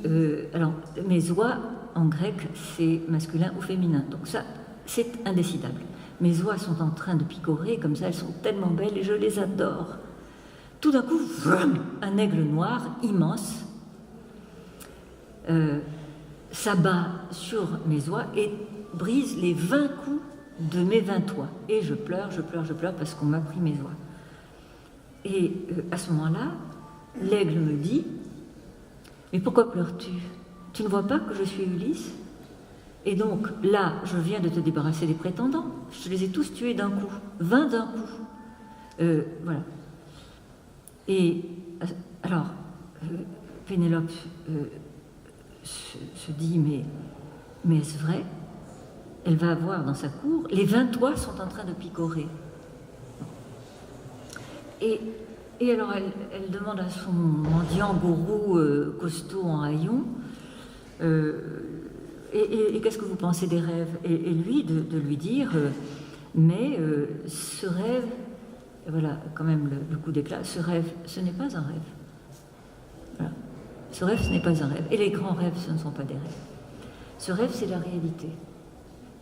alors, mes oies, en grec, c'est masculin ou féminin. Donc ça, c'est indécidable. Mes oies sont en train de picorer, comme ça, elles sont tellement belles et je les adore. Tout d'un coup, un aigle noir immense s'abat sur mes oies et brise les 20 coups de mes 20 oies. Et je pleure parce qu'on m'a pris mes oies. Et à ce moment-là, l'aigle me dit, mais pourquoi pleures-tu? Tu ne vois pas que je suis Ulysse? Et donc là, je viens de te débarrasser des prétendants. Je les ai tous tués d'un coup, 20 d'un coup. Voilà. Et alors, Pénélope se dit, mais est-ce vrai? Elle va avoir dans sa cour, les 20 oies sont en train de picorer. Et alors, elle demande à son mendiant gourou costaud en haillons, et qu'est-ce que vous pensez des rêves? Et lui, de lui dire, mais ce rêve, voilà, quand même le coup d'éclat, ce rêve, ce n'est pas un rêve. Voilà. Ce rêve, ce n'est pas un rêve. Et les grands rêves, ce ne sont pas des rêves. Ce rêve, c'est la réalité.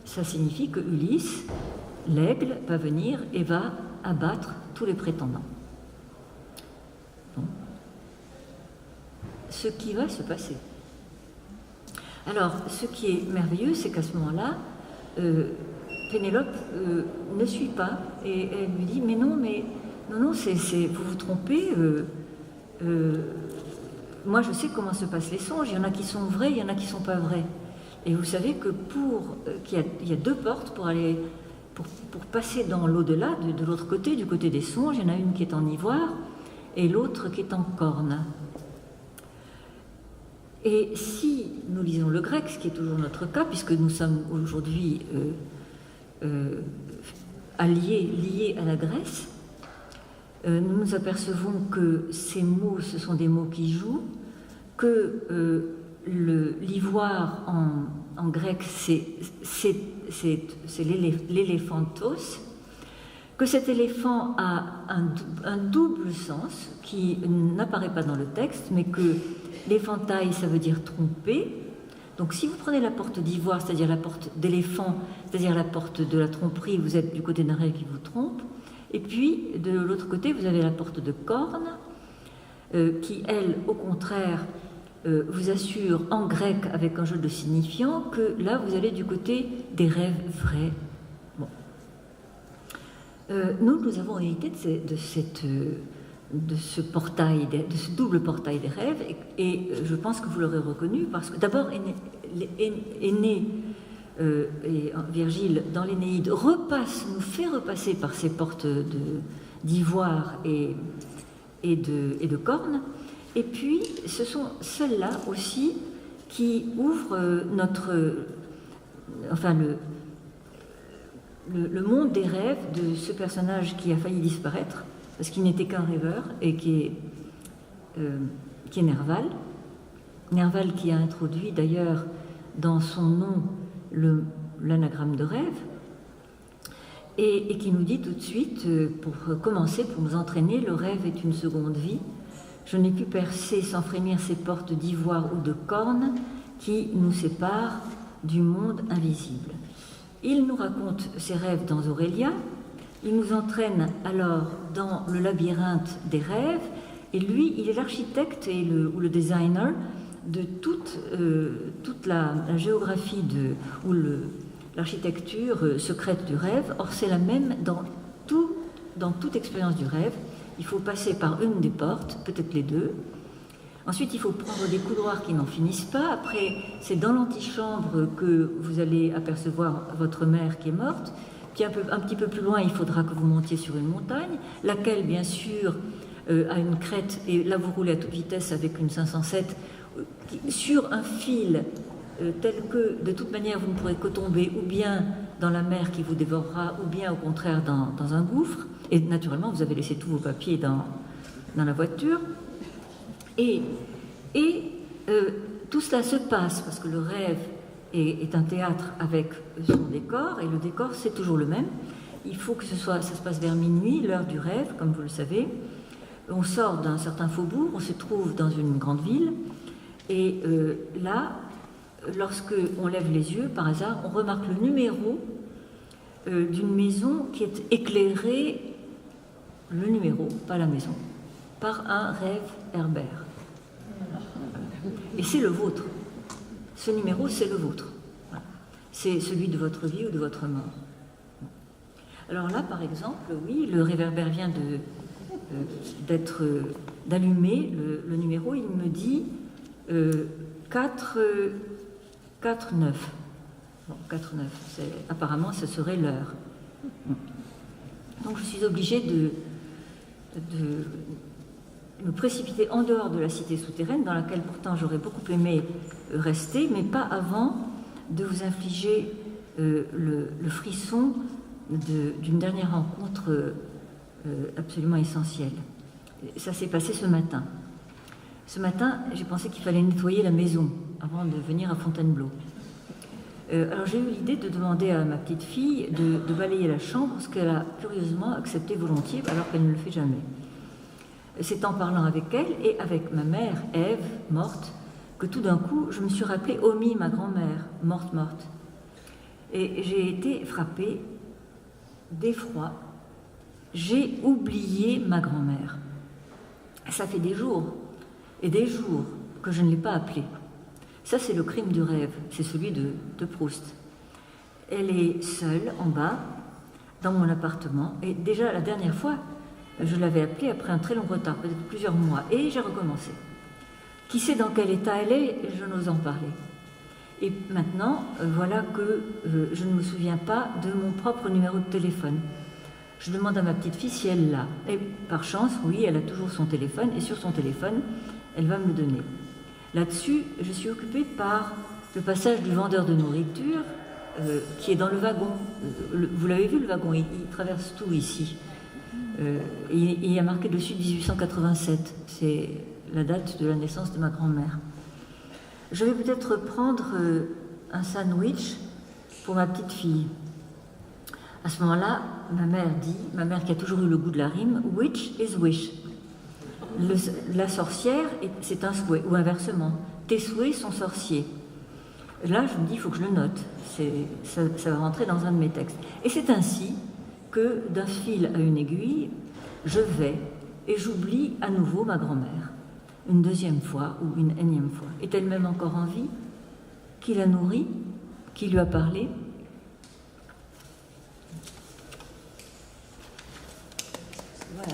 Ça signifie que Ulysse, l'aigle, va venir et va abattre tous les prétendants. Bon. Ce qui va se passer. Alors, ce qui est merveilleux, c'est qu'à ce moment-là, Pénélope ne suit pas et elle lui dit, mais non, vous vous trompez. Moi, je sais comment se passent les songes. Il y en a qui sont vrais, il y en a qui ne sont pas vrais. Et vous savez que il y a deux portes pour passer dans l'au-delà, de l'autre côté, du côté des songes. Il y en a une qui est en ivoire et l'autre qui est en corne. Et si nous lisons le grec, ce qui est toujours notre cas, puisque nous sommes aujourd'hui liés à la Grèce, nous nous apercevons que ces mots, ce sont des mots qui jouent, que l'ivoire en grec, c'est l'éléphantos, que cet éléphant a un double sens qui n'apparaît pas dans le texte, mais que l'éphantail, ça veut dire tromper. Donc si vous prenez la porte d'ivoire, c'est-à-dire la porte d'éléphant, c'est-à-dire la porte de la tromperie, vous êtes du côté d'un rêve qui vous trompe. Et puis, de l'autre côté, vous avez la porte de corne, qui, elle, au contraire, vous assure en grec, avec un jeu de signifiants, que là, vous allez du côté des rêves vrais. Bon. Nous avons hérité de ce portail, de ce double portail des rêves, et je pense que vous l'aurez reconnu, parce que d'abord est né et Virgile, dans l'Énéide, nous fait repasser par ces portes d'ivoire et de cornes. Et puis, ce sont celles-là aussi qui ouvrent le monde des rêves de ce personnage qui a failli disparaître, parce qu'il n'était qu'un rêveur, et qui est Nerval. Nerval qui a introduit d'ailleurs dans son nom l'anagramme de rêve, et qui nous dit tout de suite, pour commencer, pour nous entraîner, le rêve est une seconde vie. Je n'ai pu percer sans frémir ces portes d'ivoire ou de cornes qui nous séparent du monde invisible. Il nous raconte ses rêves dans Aurélia, il nous entraîne alors dans le labyrinthe des rêves, et lui, il est l'architecte ou le designer de toute la géographie ou l'architecture secrète du rêve. Or, c'est la même dans toute expérience du rêve. Il faut passer par une des portes, peut-être les deux. Ensuite, il faut prendre des couloirs qui n'en finissent pas. Après, c'est dans l'antichambre que vous allez apercevoir votre mère qui est morte. Puis un petit peu plus loin, il faudra que vous montiez sur une montagne, laquelle, bien sûr, a une crête, et là, vous roulez à toute vitesse avec une 507 sur un fil tel que, de toute manière, vous ne pourrez que tomber ou bien dans la mer qui vous dévorera, ou bien, au contraire, dans un gouffre. Et naturellement, vous avez laissé tous vos papiers dans la voiture. Et tout cela se passe parce que le rêve est un théâtre avec son décor, et le décor, c'est toujours le même. Il faut que ça se passe vers minuit, l'heure du rêve, comme vous le savez. On sort d'un certain faubourg, on se trouve dans une grande ville, et là, lorsque on lève les yeux, par hasard, on remarque le numéro d'une maison qui est éclairée, le numéro, pas la maison, par un rêve Herbert. Et c'est le vôtre. Ce numéro, c'est le vôtre. Voilà. C'est celui de votre vie ou de votre mort. Alors là, par exemple, oui, le réverbère vient d'allumer le numéro. Il me dit 4-9. Bon, 4-9, apparemment, ce serait l'heure. Donc je suis obligée de me précipiter en dehors de la cité souterraine, dans laquelle pourtant j'aurais beaucoup aimé rester, mais pas avant de vous infliger le frisson d'une dernière rencontre absolument essentielle. Ça s'est passé ce matin. Ce matin, j'ai pensé qu'il fallait nettoyer la maison avant de venir à Fontainebleau. Alors j'ai eu l'idée de demander à ma petite fille de balayer la chambre, ce qu'elle a curieusement accepté volontiers, alors qu'elle ne le fait jamais. C'est en parlant avec elle et avec ma mère, Ève, morte, que tout d'un coup, je me suis rappelé Omi, ma grand-mère, morte. Et j'ai été frappée d'effroi. J'ai oublié ma grand-mère. Ça fait des jours et des jours que je ne l'ai pas appelée. Ça, c'est le crime du rêve, c'est celui de Proust. Elle est seule, en bas, dans mon appartement, et déjà la dernière fois, je l'avais appelée après un très long retard, peut-être plusieurs mois, et j'ai recommencé. Qui sait dans quel état elle est, je n'ose en parler. Et maintenant, voilà que je ne me souviens pas de mon propre numéro de téléphone. Je demande à ma petite fille si elle l'a. Et par chance, oui, elle a toujours son téléphone, et sur son téléphone, elle va me le donner. Là-dessus, je suis occupée par le passage du vendeur de nourriture qui est dans le wagon. Vous l'avez vu, le wagon, il traverse tout ici. Il y a marqué dessus 1887. C'est la date de la naissance de ma grand-mère. Je vais peut-être prendre un sandwich pour ma petite fille. À ce moment-là, ma mère qui a toujours eu le goût de la rime, witch is wish. La sorcière, c'est un souhait, ou inversement. Tes souhaits sont sorciers. Là, je me dis, il faut que je le note. Ça va rentrer dans un de mes textes. Et c'est ainsi que, d'un fil à une aiguille, je vais et j'oublie à nouveau ma grand-mère. Une deuxième fois ou une énième fois. Est-elle même encore en vie? Qui la nourrit? Qui lui a parlé? Voilà.